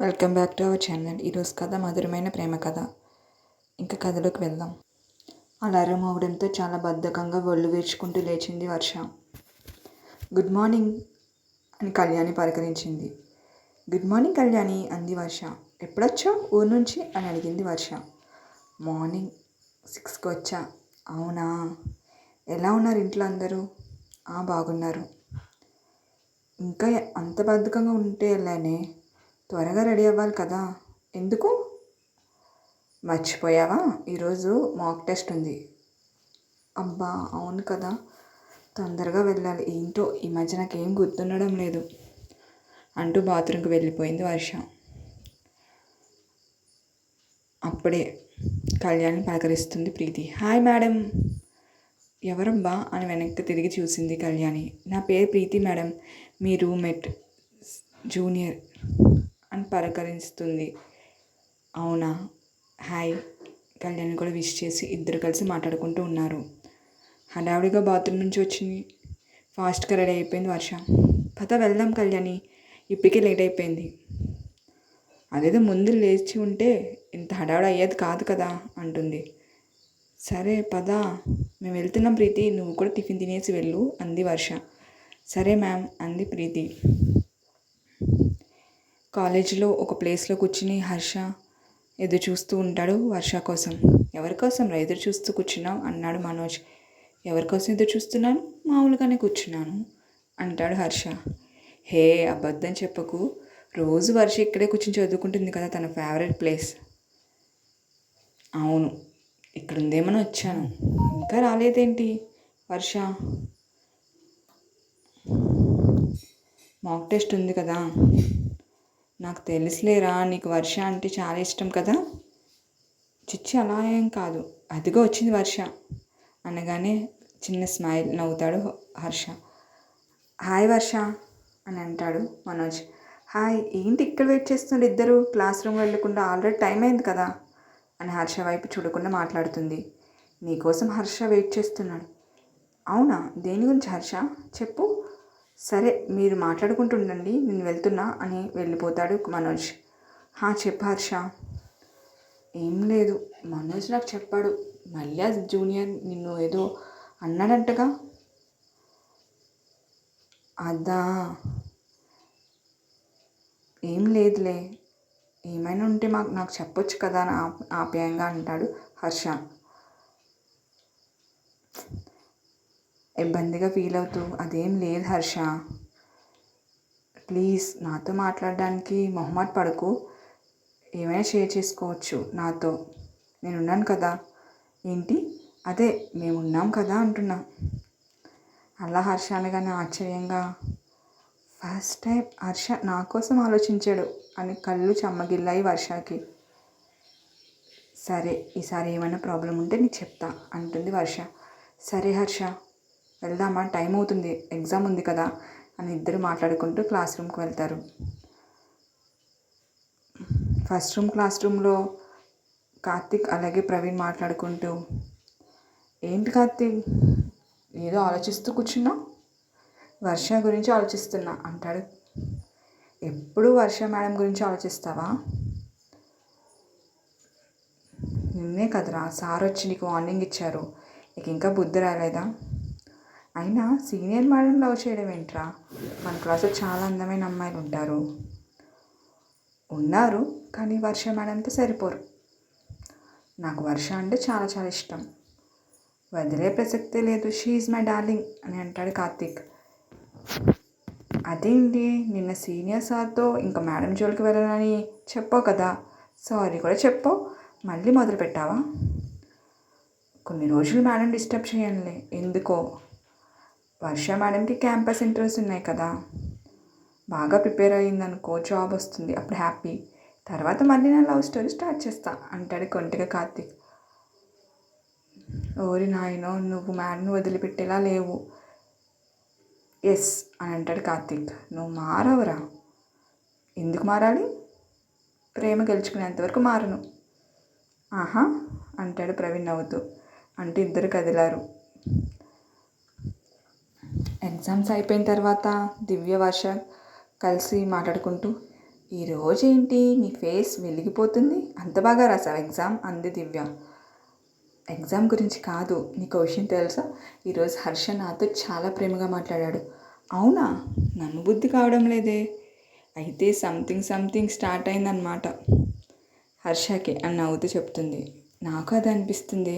Welcome back to our channel. ఈరోజు కథ మధురమైన ప్రేమ కథ. ఇంకా కథలోకి వెళ్దాం. అలారం మోగడంతో చాలా బద్ధకంగా ఒళ్ళు వీర్చుకుంటూ లేచింది వర్ష. గుడ్ మార్నింగ్ అని కళ్యాణి పలకరించింది. గుడ్ మార్నింగ్ కళ్యాణి అంది వర్ష. ఎప్పుడొచ్చావు ఊరు నుంచి అని అడిగింది వర్ష. మార్నింగ్ 6కి వచ్చా. అవునా, ఎలా ఉన్నారు ఇంట్లో అందరూ? బాగున్నారు. ఇంకా అంత బద్ధకంగా ఉంటే వెళ్ళానే, త్వరగా రెడీ అవ్వాలి కదా. ఎందుకు? మర్చిపోయావా, ఈరోజు మాక్ టెస్ట్ ఉంది. అబ్బా అవును కదా, తొందరగా వెళ్ళాలి. ఏంటో ఈ మధ్య నాకేం గుర్తుండడం లేదు అంటూ బాత్రూమ్కి వెళ్ళిపోయింది వర్ష. అప్పుడే కళ్యాణి పలకరిస్తుంది ప్రీతి. Hi madam. ఎవరబ్బా అని వెనక్కి తిరిగి చూసింది కళ్యాణి. నా పేరు ప్రీతి మేడం, మీ రూమ్మేట్ జూనియర్ అని పలకరిస్తుంది. అవునా, హాయ్. కళ్యాణి కూడా విష్ చేసి ఇద్దరు కలిసి మాట్లాడుకుంటూ ఉన్నారు. హడావుడిగా బాత్రూమ్ నుంచి వచ్చింది. ఫాస్ట్గా రెడీ అయిపోయింది వర్ష. పద వెళ్దాం కళ్యాణి, ఇప్పటికే లేట్ అయిపోయింది. అదేదో ముందు లేచి ఉంటే ఇంత హడావుడి అయ్యేది కాదు కదా అంటుంది. సరే పద, మేము వెళ్తున్నాం ప్రీతి, నువ్వు కూడా టిఫిన్ తినేసి వెళ్ళు అంది వర్ష. సరే మ్యామ్ అంది ప్రీతి. కాలేజీలో ఒక ప్లేస్లో కూర్చుని హర్ష ఎదురు చూస్తూ ఉంటాడు వర్ష కోసం. ఎవరి కోసం ఎదురు చూస్తూ కూర్చున్నావు అన్నాడు మనోజ్. ఎవరి కోసం ఎదురు చూస్తున్నాను, మామూలుగానే కూర్చున్నాను అంటాడు హర్ష. హే అబద్ధం చెప్పకు, రోజు వర్ష ఇక్కడే కూర్చుని చదువుకుంటుంది కదా, తన ఫేవరెట్ ప్లేస్. అవును, ఇక్కడ ఉందేమని వచ్చాను. ఇంకా రాలేదేంటి వర్ష? మాక్ టెస్ట్ ఉంది కదా. నాకు తెలుసులేరా, నీకు వర్ష అంటే చాలా ఇష్టం కదా. చిచ్చి అలా ఏం కాదు, అదిగో వచ్చింది వర్ష అనగానే చిన్న స్మైల్ నవ్వుతాడు హర్ష. హాయ్ వర్ష అని అంటాడు మనోజ్. హాయ్, ఏంటి ఇక్కడ వెయిట్ చేస్తున్నారు ఇద్దరు? క్లాస్ రూమ్ వెళ్ళకుండా ఆల్రెడీ టైం అయింది కదా అని హర్ష వైపు చూడకుండా మాట్లాడుతుంది. నీకోసం హర్ష వెయిట్ చేస్తున్నాడు. అవునా, దేని గురించి హర్ష చెప్పు. సరే మీరు మాట్లాడుకుంటూ ఉండండి, నేను వెళ్తున్నా అని వెళ్ళిపోతాడు మనోజ్. చెప్పు హర్ష. ఏం లేదు, మనోజ్ నాకు చెప్పాడు, మళ్ళీ జూనియర్ నిన్ను ఏదో అన్నాడంటగా. అదా, ఏం లేదులే, ఏమైనా ఉంటే నాకు చెప్పొచ్చు కదా అని ఆప్యాయంగా అంటాడు హర్ష. ఇబ్బందిగా ఫీల్ అవుతూ అదేం లేదు హర్ష, ప్లీజ్ నాతో మాట్లాడడానికి మొహమాట పడకు, ఏమైనా షేర్ చేసుకోవచ్చు నాతో, నేనున్నాను కదా. ఏంటి? అదే మేమున్నాం కదా అంటున్నా. అలా హర్ష అనగానే ఆశ్చర్యంగా, ఫస్ట్ టైం హర్ష నా కోసం ఆలోచించాడు అని కళ్ళు చెమ్మగిల్లాయి వర్షకి. సరే, ఈసారి ఏమైనా ప్రాబ్లం ఉంటే నీకు చెప్తా అంటుంది వర్ష. సరే హర్ష, వెళ్దామా, టైం అవుతుంది, ఎగ్జామ్ ఉంది కదా అని ఇద్దరు మాట్లాడుకుంటూ క్లాస్ రూమ్కి వెళ్తారు. క్లాస్ రూమ్లో కార్తిక్ అలాగే ప్రవీణ్ మాట్లాడుకుంటూ, ఏంటి కార్తిక్ ఏదో ఆలోచిస్తూ కూర్చున్నావు? వర్ష గురించి ఆలోచిస్తున్నా అంటాడు. ఎప్పుడు వర్ష మేడం గురించి ఆలోచిస్తావా? నిన్నే కదరా సార్ వచ్చి నీకు వార్నింగ్ ఇచ్చారు, నీకు ఇంకా బుద్ధి రాలేదా? అయినా సీనియర్ మేడం లవ్ చేయడం ఏంట్రా, మన క్లాస్లో చాలా అందమైన అమ్మాయిలు ఉన్నారు కానీ వర్ష మేడంతో సరిపోరు. నాకు వర్ష అంటే చాలా చాలా ఇష్టం, వదిలే ప్రసక్తే లేదు, షీ ఈజ్ మై డార్లింగ్ అని అంటాడు కార్తిక్. అదేంటి, నిన్న సీనియర్ సార్తో ఇంకా మేడం జోలికి వెళ్ళాలని చెప్పావు కదా, సారీ కూడా చెప్పావు, మళ్ళీ మొదలు పెట్టావా? కొన్ని రోజులు మేడం డిస్టర్బ్ చేయండిలే, ఎందుకో. వర్ష మేడంకి క్యాంపస్ ఇంటర్వ్యూస్ ఉన్నాయి కదా, బాగా ప్రిపేర్ అయ్యిందనుకో జాబ్ వస్తుంది, అప్పుడు హ్యాపీ. తర్వాత మళ్ళీ నా లవ్ స్టోరీ స్టార్ట్ చేస్తా అంటాడు కొంటిగా కార్తిక్. ఓరి నాయనో, నువ్వు మేడంని వదిలిపెట్టేలా లేవు. ఎస్ అని అంటాడు కార్తిక్. నువ్వు మారవురా. ఎందుకు మారాలి? ప్రేమ గెలుచుకునేంతవరకు మారను. అంటాడు ప్రవీణ్ నవ్వుతూ. అంటే ఇద్దరు కదిలారు. ఎగ్జామ్స్ అయిపోయిన తర్వాత దివ్య వర్ష కలిసి మాట్లాడుకుంటూ, ఈరోజేంటి నీ ఫేస్ వెలిగిపోతుంది, అంత బాగా రాసావు ఎగ్జామ్ అంది దివ్య. ఎగ్జామ్ గురించి కాదు, నీకు విషయం తెలుసా, ఈరోజు హర్ష నాతో చాలా ప్రేమగా మాట్లాడాడు. అవునా, నన్ను బుద్ధి కావడం లేదే. అయితే సంథింగ్ స్టార్ట్ అయిందన్నమాట హర్షకి అని నవ్వుతూ చెప్తుంది. నాకు అది అనిపిస్తుంది,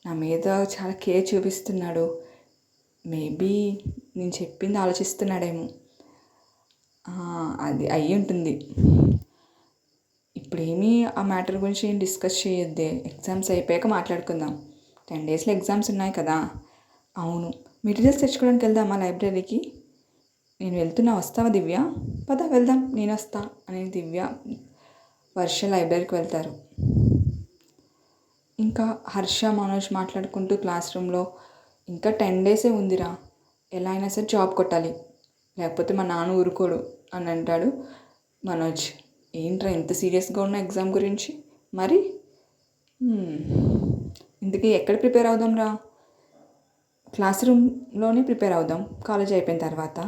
నా మీద చాలా కేర్ చూపిస్తున్నాడు. మేబీ నేను చెప్పింది ఆలోచిస్తున్నాడేమో. అది అయ్యి ఉంటుంది. ఇప్పుడేమీ ఆ మ్యాటర్ గురించి ఏం డిస్కస్ చేయొద్దే, ఎగ్జామ్స్ అయిపోయాక మాట్లాడుకుందాం. 10 డేస్లో ఎగ్జామ్స్ ఉన్నాయి కదా. అవును, మెటీరియల్స్ తెచ్చుకోవడానికి వెళ్దామా లైబ్రరీకి? నేను వెళ్తున్నా, వస్తావా దివ్య? పద వెళ్దాం, నేను వస్తా అని దివ్య వర్ష లైబ్రరీకి వెళ్తారు. ఇంకా హర్ష మనోజ్ మాట్లాడుకుంటూ క్లాస్ రూమ్లో, ఇంకా 10 డేసే ఉందిరా, ఎలా అయినా సరే జాబ్ కొట్టాలి, లేకపోతే మా నాన్న ఊరుకోడు అని అంటాడు మనోజ్. ఏంట్రా ఇంత సీరియస్గా ఉన్న ఎగ్జామ్ గురించి? మరి ఇందుకే ఎక్కడ ప్రిపేర్ అవుదాం రా? క్లాస్ రూమ్లోనే ప్రిపేర్ అవుదాం, కాలేజ్ అయిపోయిన తర్వాత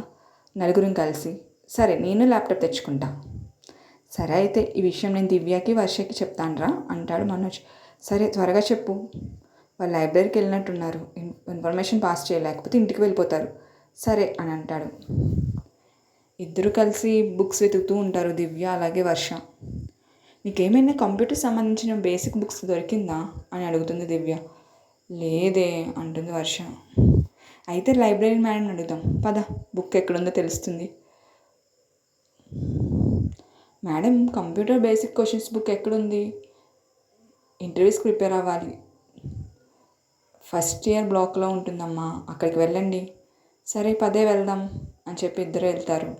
నలుగురం కలిసి. సరే, నేను ల్యాప్టాప్ తెచ్చుకుంటా. సరే అయితే ఈ విషయం నేను దివ్యకి వర్షకి చెప్తానురా అంటాడు మనోజ్. సరే త్వరగా చెప్పు, వాళ్ళు లైబ్రరీకి వెళ్ళినట్టున్నారు, ఇన్ఫర్మేషన్ పాస్ చేయలేకపోతే ఇంటికి వెళ్ళిపోతారు. సరే అని అంటాడు. ఇద్దరు కలిసి బుక్స్ వెతుకుతూ ఉంటారు, దివ్య అలాగే వర్ష. నీకేమైనా కంప్యూటర్ సంబంధించిన బేసిక్ బుక్స్ దొరికిందా అని అడుగుతుంది దివ్య. లేదే అంటుంది వర్ష. అయితే లైబ్రరీ మేడం అడుగుదాం పద, బుక్ ఎక్కడుందో తెలుస్తుంది. Madam, computer basic questions book ఎక్కడుంది? ఇంటర్వ్యూస్కి ప్రిపేర్ అవ్వాలి, ఫస్ట్ ఇయర్ బ్లాక్లో ఉంటుందమ్మా, అక్కడికి వెళ్ళండి. సరే పదే వెళ్దాం అని చెప్పి ఇద్దరు వెళ్తారు.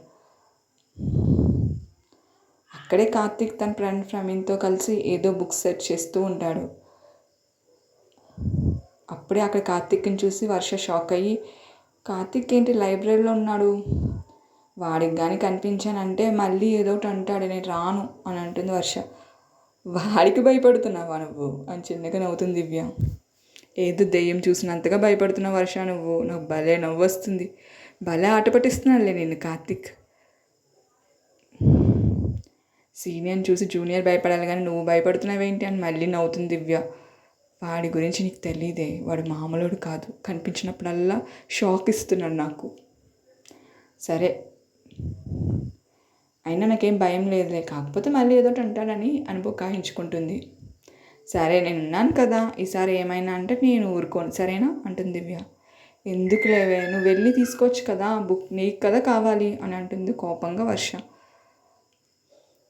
అక్కడే కార్తీక్ తన ఫ్రెండ్ ప్రవీణ్తో కలిసి ఏదో బుక్స్ సెర్చ్ చేస్తూ ఉంటాడు. అప్పుడే అక్కడ కార్తీక్ని చూసి వర్ష షాక్ అయ్యి, కార్తీక్ ఏంటి లైబ్రరీలో ఉన్నాడు, వాడికి కానీ కనిపించానంటే మళ్ళీ ఏదో ఒకటి అంటాడు, నేను రాను అని అంటుంది వర్ష. వాడికి భయపడుతున్నావా నువ్వు అని చిన్నగా నవ్వుతుంది దివ్య. ఏదో దెయ్యం చూసినంతగా భయపడుతున్నావు వర్ష నువ్వు, నాకు భలే నవ్వు వస్తుంది, భలే ఆట పట్టిస్తున్నాడులే నేను కార్తీక్. సీనియర్ని చూసి జూనియర్ భయపడాలి కానీ నువ్వు భయపడుతున్నావేంటి అని మళ్ళీ నవ్వుతుంది దివ్య. వాడి గురించి నీకు తెలియదే, వాడు మామూలుడు కాదు, కనిపించినప్పుడల్లా షాక్ ఇస్తున్నాడు నాకు. సరే అయినా నాకేం భయం లేదులే, కాకపోతే మళ్ళీ ఏదో అంటాడని అనుభూకాయించుకుంటుంది. సరే నేను ఉన్నాను కదా, ఈసారి ఏమైనా అంటే నేను ఊరుకోను సరేనా అంటుంది దివ్య. ఎందుకు లేవే, నువ్వు వెళ్ళి తీసుకోవచ్చు కదా, బుక్ నీకు కదా కావాలి అని అంటుంది కోపంగా వర్ష.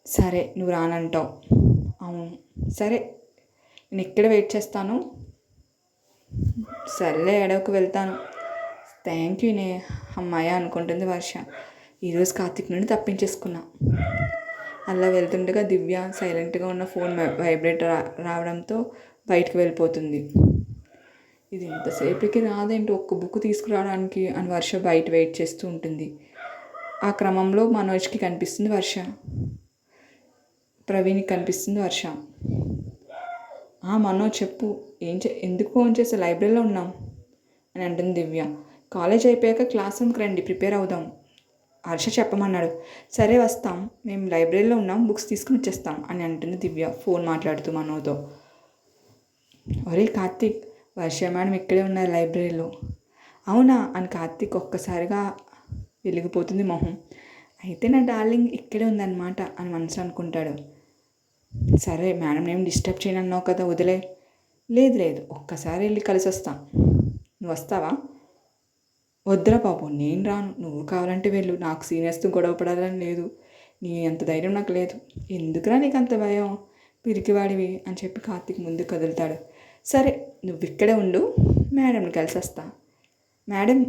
సరే నువ్వు రానంటావు. అవును సరే, నేను ఇక్కడ వెయిట్ చేస్తాను. సర్లే ఎడవకు, వెళ్తాను. థ్యాంక్ యూనే అమ్మాయ అనుకుంటుంది వర్ష. ఈరోజు కార్తీక్ నుండి తప్పించేసుకున్నా. అలా వెళ్తుండగా దివ్య సైలెంట్గా ఉన్న ఫోన్ వైబ్రేట్ రావడంతో బయటికి వెళ్ళిపోతుంది. ఇది ఇంతసేపటికి రాదేంటి ఒక్క బుక్ తీసుకురావడానికి అని వర్ష బయట వెయిట్ చేస్తూ ఉంటుంది. ఆ క్రమంలో మనోజ్కి కనిపిస్తుంది వర్ష, ప్రవీణ్కి కనిపిస్తుంది వర్ష. మనోజ్ చెప్పు, ఎందుకు ఫోన్ చేసి? లైబ్రరీలో ఉన్నాం అని అంటుంది దివ్య. కాలేజ్ అయిపోయాక క్లాస్ రూమ్కి రండి, ప్రిపేర్ అవుదాం, హర్ష చెప్పమన్నాడు. సరే వస్తాం, మేము లైబ్రరీలో ఉన్నాం, బుక్స్ తీసుకుని వచ్చేస్తాం అని అంటుంది దివ్య ఫోన్ మాట్లాడుతూ మనోతో. ఒరే కార్తీక్, వర్ష మేడం ఇక్కడే ఉన్నారు లైబ్రరీలో. అవునా అని కార్తీక్ ఒక్కసారిగా వెలిగిపోతుంది మొహం. అయితే నా డార్లింగ్ ఇక్కడే ఉందన్నమాట అని మనసు అనుకుంటాడు. సరే మేడం ఏం డిస్టర్బ్ చేయనన్నావు కదా, వదిలే. లేదు ఒక్కసారి వెళ్ళి కలిసి వస్తాం, నువ్వు వస్తావా? వద్దురా బాబు, నేను రాను, నువ్వు కావాలంటే వెళ్ళు, నాకు సీనియర్స్తో గొడవ పడాలని లేదు, నీ అంత ధైర్యం నాకు లేదు. ఎందుకురా నీకు అంత భయం, పిరికివాడివి అని చెప్పి కార్తీక్ ముందుకు కదులుతాడు. సరే నువ్వు ఇక్కడే ఉండు, మేడంని కలిసి వస్తా. మేడం,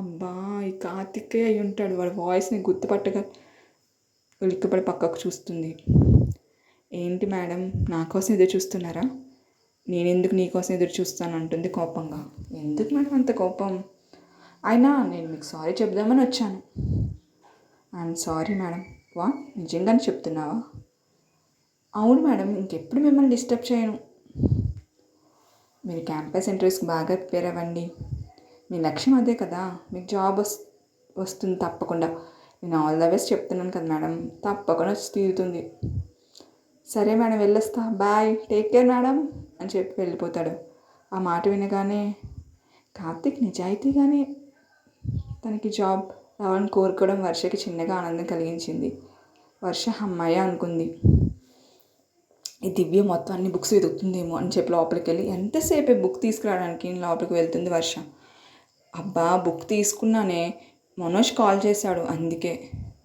అబ్బా ఈ కార్తీకే అయి ఉంటాడు, వాడి వాయిస్ని గుర్తుపట్టగా ఉలిక్కిపడి పక్కకు చూస్తుంది. ఏంటి మేడం, నా కోసం ఎదురు చూస్తున్నారా? నేనెందుకు నీకోసం ఎదురు చూస్తాను అంటుంది కోపంగా. ఎందుకు మేడం అంత కోపం? అయినా నేను మీకు సారీ చెప్దామని వచ్చాను. I'm sorry madam. నిజంగానే చెప్తున్నావా? అవును మేడం, ఇంకెప్పుడు మిమ్మల్ని డిస్టర్బ్ చేయను. మీరు క్యాంపస్ ఇంటర్వ్యూస్కి బాగా ప్రిపేర్ అవ్వండి, మీ లక్ష్యం అదే కదా, మీకు జాబ్ వస్తుంది తప్పకుండా. నేను ఆల్ ద బెస్ట్ చెప్తున్నాను కదా మేడం, తప్పకుండా వచ్చి తీరుతుంది. సరే మేడం వెళ్ళొస్తా, బాయ్, టేక్ కేర్ మేడం అని చెప్పి వెళ్ళిపోతాడు. ఆ మాట వినగానే కార్తీక్ నిజాయితీగానే తనకి జాబ్ రావాలని కోరుకోవడం వర్షకి చిన్నగా ఆనందం కలిగించింది. వర్ష అమ్మాయి అనుకుంది. ఈ దివ్య మొత్తం అన్ని బుక్స్ వెతుకుతుందేమో అని చెప్పి లోపలికి వెళ్ళి ఎంతసేపు బుక్ తీసుకురావడానికి లోపలికి వెళ్తుంది వర్ష. అబ్బా బుక్ తీసుకున్నానే, మనోజ్ కాల్ చేశాడు, అందుకే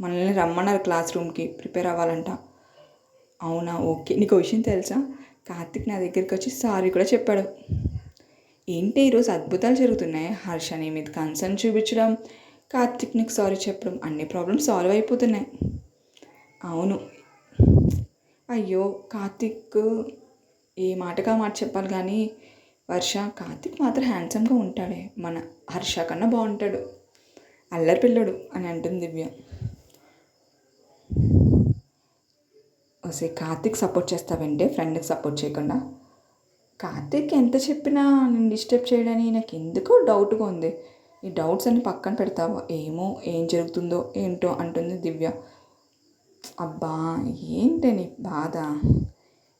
మనల్ని రమ్మన్నారు క్లాస్ రూమ్కి ప్రిపేర్ అవ్వాలంట. అవునా, ఓకే. నీకు విషయం తెలుసా, కార్తిక్ నా దగ్గరికి వచ్చి సారీ కూడా చెప్పాడు. ఏంటి ఈరోజు అద్భుతాలు జరుగుతున్నాయి. హర్ష నీ మీద కన్సర్న్ చూపించడం, కార్తిక్ నీకు సారీ చెప్పడం, అన్ని ప్రాబ్లమ్స్ సాల్వ్ అయిపోతున్నాయి. అవును. అయ్యో కార్తిక్ ఏ మాటగా మాట చెప్పాలి కానీ వర్ష, కార్తిక్ మాత్రం హ్యాండ్సమ్గా ఉంటాడే, మన హర్ష కన్నా బాగుంటాడు, అల్లరి పిల్లడు అని అంటుంది దివ్య. వస్తే కార్తిక్ సపోర్ట్ చేస్తావంటే ఫ్రెండ్కి సపోర్ట్ చేయకుండా. కార్తిక్ ఎంత చెప్పినా నేను డిస్టర్బ్ చేయడని నాకు ఎందుకో డౌట్గా ఉంది. ఈ డౌట్స్ అన్ని పక్కన పెడతావా, ఏమో ఏం జరుగుతుందో ఏంటో అంటుంది దివ్య. అబ్బా ఏంటి నీ బాధ,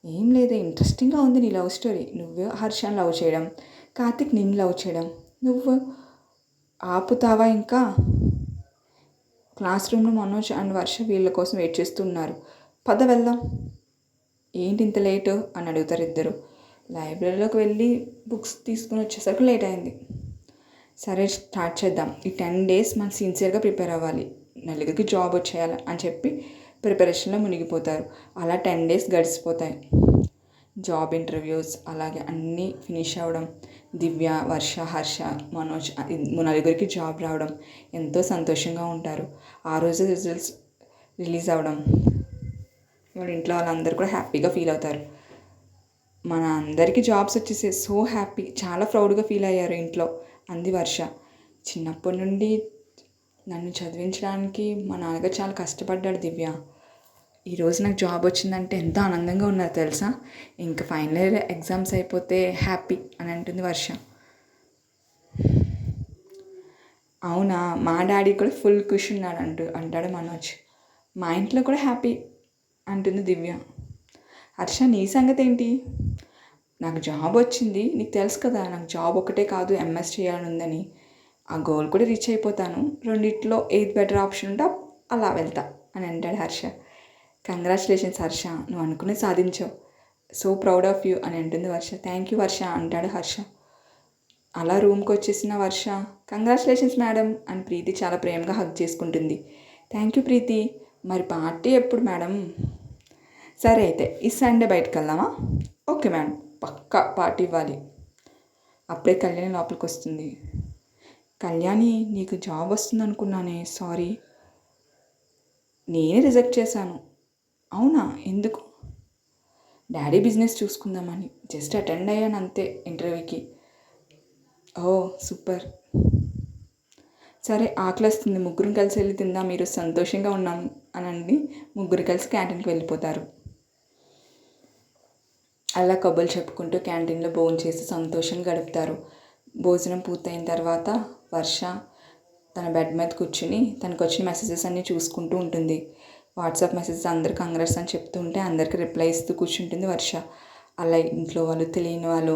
ఏం లేదే, ఇంట్రెస్టింగ్గా ఉంది నీ లవ్ స్టోరీ. నువ్వు హర్షని లవ్ చేయడం, కార్తిక్ నిన్ను లవ్ చేయడం, నువ్వు ఆపుతావా ఇంకా? క్లాస్ రూమ్లో మనోజ్ అండ్ వర్ష వీళ్ళ కోసం వెయిట్ చేస్తున్నారు. పద వెళ్దాం. ఏంటి ఇంత లేటు అని అడుగుతారు ఇద్దరు. లైబ్రరీలోకి వెళ్ళి బుక్స్ తీసుకుని వచ్చేసరికి లేట్ అయింది. సరే స్టార్ట్ చేద్దాం. ఈ 10 days మనం సిన్సియర్గా ప్రిపేర్ అవ్వాలి, నలుగురికి జాబ్ వచ్చేయాలి అని చెప్పి ప్రిపరేషన్లో మునిగిపోతారు. అలా 10 days గడిచిపోతాయి. జాబ్ ఇంటర్వ్యూస్ అలాగే అన్నీ ఫినిష్ అవ్వడం, దివ్య, వర్ష, హర్ష, మనోజ్ నలుగురికి జాబ్ రావడం ఎంతో సంతోషంగా ఉంటారు. ఆ రోజు రిజల్ట్స్ రిలీజ్ అవ్వడం వాళ్ళ ఇంట్లో వాళ్ళందరూ కూడా హ్యాపీగా ఫీల్ అవుతారు. మన అందరికీ జాబ్స్ వచ్చేసే సో హ్యాపీ, చాలా ప్రౌడ్గా ఫీల్ అయ్యారు ఇంట్లో అంది వర్ష. చిన్నప్పటి నుండి నన్ను చదివించడానికి మా నాన్నగారు చాలా కష్టపడ్డాడు దివ్య. ఈరోజు నాకు జాబ్ వచ్చిందంటే ఎంత ఆనందంగా ఉన్నదో తెలుసా. ఇంకా ఫైనల్ ఇయర్ ఎగ్జామ్స్ అయిపోతే హ్యాపీ అని అంటుంది వర్ష. అవునా, మా డాడీ కూడా ఫుల్ ఖుషి ఉన్నాడు అంటాడు మనోజ్. మా ఇంట్లో కూడా హ్యాపీ అంటుంది దివ్య. హర్ష నీ సంగతి ఏంటి? నాకు జాబ్ వచ్చింది, నీకు తెలుసు కదా, నాకు జాబ్ ఒకటే కాదు ఎంఎస్ చేయాలని ఉందని. ఆ గోల్ కూడా రీచ్ అయిపోతాను. రెండిట్లో ఏది బెటర్ ఆప్షన్ ఉంటే అలా వెళ్తా అని అంటాడు హర్ష. కంగ్రాచులేషన్స్ హర్ష, నువ్వు అనుకునే సాధించావు, సో ప్రౌడ్ ఆఫ్ యూ అని అంటుంది వర్ష. థ్యాంక్ యూ వర్ష అంటాడు హర్ష. అలా రూమ్కి వచ్చేసిన వర్ష కంగ్రాచులేషన్స్ మేడం అని ప్రీతి చాలా ప్రేమగా హగ్ చేసుకుంటుంది. థ్యాంక్ యూ ప్రీతి. మరి పార్టీ ఎప్పుడు మేడం? సరే అయితే ఈ సండే బయటకు వెళ్దామా? ఓకే మేడం, పక్కా పార్టీ ఇవ్వాలి. అప్పుడే కళ్యాణి లోపలికి వస్తుంది. కళ్యాణి నీకు జాబ్ వస్తుంది అనుకున్నానే, సారీ, నేనే రిజెక్ట్ చేశాను. అవునా, ఎందుకు? డాడీ బిజినెస్ చూసుకుందామని జస్ట్ అటెండ్ అయ్యాను అంతే ఇంటర్వ్యూకి. ఓ సూపర్. సరే ఆకలిస్తుంది, ముగ్గురం కలిసి వెళ్ళి తిందాం, మీరు సంతోషంగా ఉన్నాం అనండి. ముగ్గురు కలిసి క్యాంటీన్కి వెళ్ళిపోతారు. అలా కబుర్లు చెప్పుకుంటూ క్యాంటీన్లో భోజనం చేసి సంతోషంగా గడుపుతారు. భోజనం పూర్తయిన తర్వాత వర్ష తన బెడ్ మీద కూర్చుని తనకు వచ్చిన మెసేజెస్ అన్నీ చూసుకుంటూ ఉంటుంది. వాట్సాప్ మెసేజెస్ అందరికి కంగ్రాట్స్ అని చెప్తూ ఉంటే అందరికీ రిప్లై ఇస్తూ కూర్చుంటుంది వర్ష. అలా ఇంట్లో వాళ్ళు, తెలియని వాళ్ళు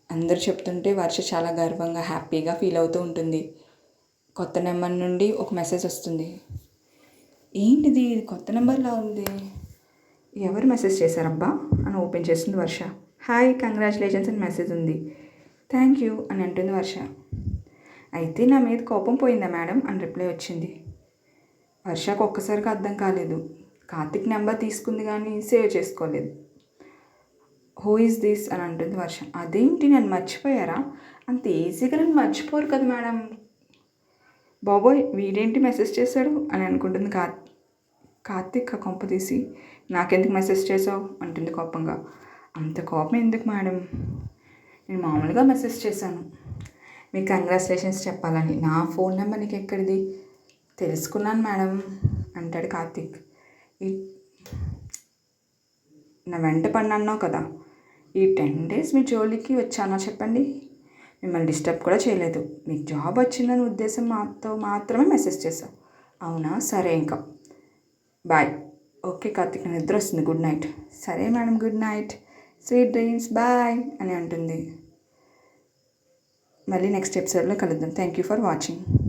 అందరూ చెప్తుంటే వర్ష చాలా గర్వంగా హ్యాపీగా ఫీల్ అవుతూ ఉంటుంది. కొత్త నెంబర్ నుండి ఒక మెసేజ్ వస్తుంది. ఏంటిది, ఇది కొత్త నెంబర్లా ఉంది, ఎవరు మెసేజ్ చేశారబ్బా అని ఓపెన్ చేస్తుంది వర్ష. హాయ్, కంగ్రాచులేషన్స్ అని మెసేజ్ ఉంది. థ్యాంక్ యూ అని అంటుంది వర్ష. అయితే నా మీద కోపం పోయిందా మేడం అని రిప్లై వచ్చింది. వర్షకు ఒక్కసారిగా అర్థం కాలేదు. కార్తిక్ నెంబర్ తీసుకుంది కానీ సేవ్ చేసుకోలేదు. హూ ఈజ్ దిస్ అని అంటుంది వర్ష. అదేంటి, నన్ను మర్చిపోయారా? అంత ఈజీగా నన్ను మర్చిపోరు కదా మేడం. బాబోయ్ వీడేంటి మెసేజ్ చేశాడు అని అనుకుంటుంది కార్తిక్ కొంప తీసి. నాకెందుకు మెసేజ్ చేసావు అంటుంది కోపంగా. అంత కోపం ఎందుకు మేడం, నేను మామూలుగా మెసేజ్ చేశాను, మీకు కంగ్రాచులేషన్స్ చెప్పాలని. నా ఫోన్ నెంబర్ నీకు ఎక్కడిది? తెలుసుకున్నాను మేడం అంటాడు కార్తిక్. నా వెంట పడినాన్నావు కదా, ఈ 10 days మీ జోలికి వచ్చానా చెప్పండి? మిమ్మల్ని డిస్టర్బ్ కూడా చేయలేదు. మీకు జాబ్ వచ్చిందని ఉద్దేశం మాత్రమే మెసేజ్ చేశావు. అవునా, సరే ఇంకా బాయ్. ఓకే కార్తిక్, నిద్ర వస్తుంది, గుడ్ నైట్. సరే madam, good night, sweet dreams, bye అని అంటుంది. మళ్ళీ నెక్స్ట్ ఎపిసోడ్లో కలుద్దాం. Thank you for watching.